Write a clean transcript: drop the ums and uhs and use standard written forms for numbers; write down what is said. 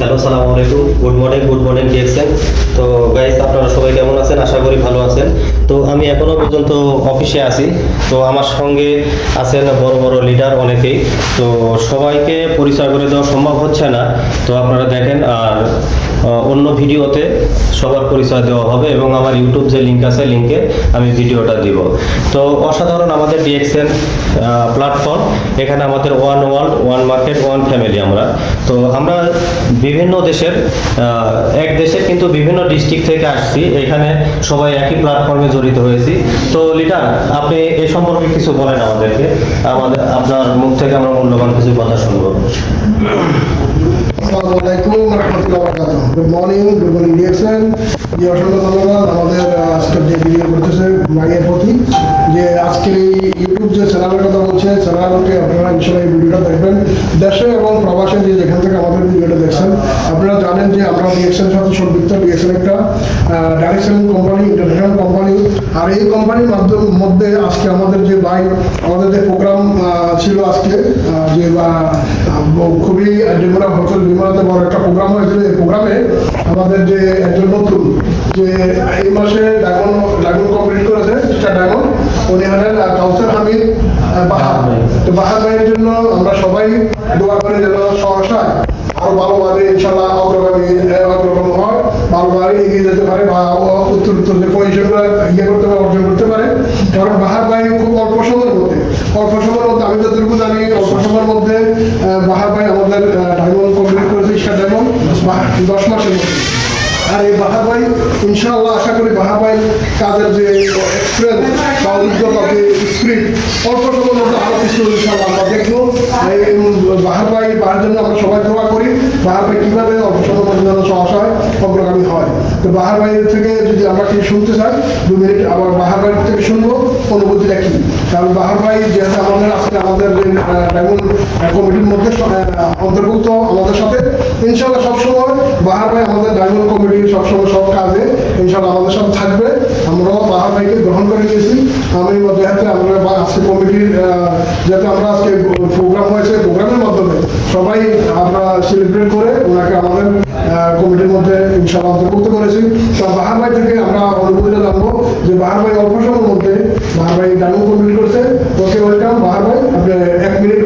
Hello, সালামু আলাইকুম, good morning DXN. তো গাইস, আপনারা সবাই কেমন আছেন? আশা করি ভালো আছেন। তো আমি এখনো পর্যন্ত অফিসে আছি। তো আমার সঙ্গে আছেন বড় বড় লিডার অনেকেই। তো সবাইকে পরিচয় করে দেওয়া সম্ভব হচ্ছে না। তো আপনারা দেখেন, আর অন্য ভিডিওতে সবার পরিচয় দেওয়া হবে এবং আমার ইউটিউব যে লিঙ্ক আছে, লিঙ্কে আমি ভিডিওটা দিব। তো অসাধারণ আমাদের ডিএক্সএন প্ল্যাটফর্ম। এখানে আমাদের one world, one market, one family. আমরা বিভিন্ন দেশের, এক দেশের কিন্তু বিভিন্ন ডিস্ট্রিক্ট থেকে আসছি। এখানে সবাই একই প্ল্যাটফর্মে জড়িত হয়েছি। তো লিডার, আপনি এই সম্পর্কে কিছু বলেন আমাদেরকে। আপনার মুখ থেকে আমরা মূল্যবান কিছু কথা শুনবো। আসসালামু আলাইকুম রহমতুল্লাহ বারাকাতুহু। Good morning DXN. যে অসংখ্য ধন্যবাদ আমাদের আজকের যে ভিডিও করতেছে মাইয়ের প্রতি, যে আজকের এই ইউটিউব যে চ্যানেলের কথা বলছে, চ্যানেলকে আপনারা ইনশাল্লাহ এই ভিডিওটা দেখবেন। দেশে এবং প্রবাসে যে যেখান থেকে আমাদের ভিডিওটা দেখছেন, আপনারা জানেন যে আমরা ডিএক্সএনের সাথে সম্পৃক্ত। ডিএক্সএন একটা direct selling company, international company. আর এই কোম্পানির মধ্যে আজকে আমাদের যে আমাদের যে প্রোগ্রাম ছিল আজকে, যে খুবই ডেমোরা হোটেল বিমানতে বড় একটা প্রোগ্রাম হয়েছিল। এই প্রোগ্রামে আমাদের যে একজন নতুন, যে এই মাসে ডায়মন্ড কমপ্লিট করেছে, স্টার ডায়মন্ড, উনি হলেন কাউসার হামিদ বাহার। তো বাহার ভাইয়ের জন্য আমরা সবাই দোয়া করে যেন সহসায় আরো ভালোভাবে ইনশাল্লাহ অগ্রগামী হয়, ভালোভাবে এগিয়ে যেতে পারে বা উত্তর যে পজিশনগুলো করতে পারে, অর্জন করতে পারে। কারণ বাহার ভাই খুব অল্প সময়ের মধ্যে আমি যতটুকু জানি, অল্প সময়ের মধ্যে বাহার ভাই আমাদের ডায়মন্ড কমপ্লিট করেছে, স্টার ডায়মন্ড 10 মাসের মধ্যে। আর এই বাহার ভাই ইনশাআল্লাহ, আশা করি বাহার ভাই কাজের যে এক্সপিরিয়েন্স বা অভিজ্ঞতা, যে স্পিরিট, অল্প সময়ের মধ্যে আরো কিছু ইনশাআল্লাহ আমরা দেখবো। বাহার ভাইয়ের জন্য আমরা সবাই দোয়া করি। বাহার ভাই কীভাবে অল্প সময়ের মধ্যে যেন সহসায় অগ্রগামী হয়। তো বাহার ভাইয়ের থেকে যদি আমরা কি শুনতে চাই, 2 মিনিট আবার বাহার ভাইয়ের থেকে শুনবো অনুভূতিটা কি। কারণ বাহার ভাই যেহেতু আমাদের ডায়মন্ড কমিটির মধ্যে অন্তর্ভুক্ত আমাদের সাথে, ইনশাআল্লাহ সবসময় বাহার ভাই আমাদের ডায়মন্ড কমিটির সবসময় সব কাজে ইনশাআল্লাহ আমাদের সাথে থাকবে। আমরাও বাহার ভাইকে গ্রহণ করে নিয়েছি। আমি যেহেতু আমরা আজকে কমিটির যেহেতু আমরা আজকে প্রোগ্রাম হয়েছে, প্রোগ্রামের মাধ্যমে সবাই আমরা সেলিব্রেট করে ওনাকে আমাদের কমিটির মধ্যে ইনশাআল্লাহ অন্তর্ভুক্ত করেছি। তো বাহার ভাই থেকে আমরা অনুভূতিটা জানবো যে বাহার ভাই অল্প সময়ের মধ্যে বাহার ভাই ডায়মন্ড কমপ্লিট করছে। ওকে, ওয়েলকাম বাহার ভাই, আপনি 1 মিনিট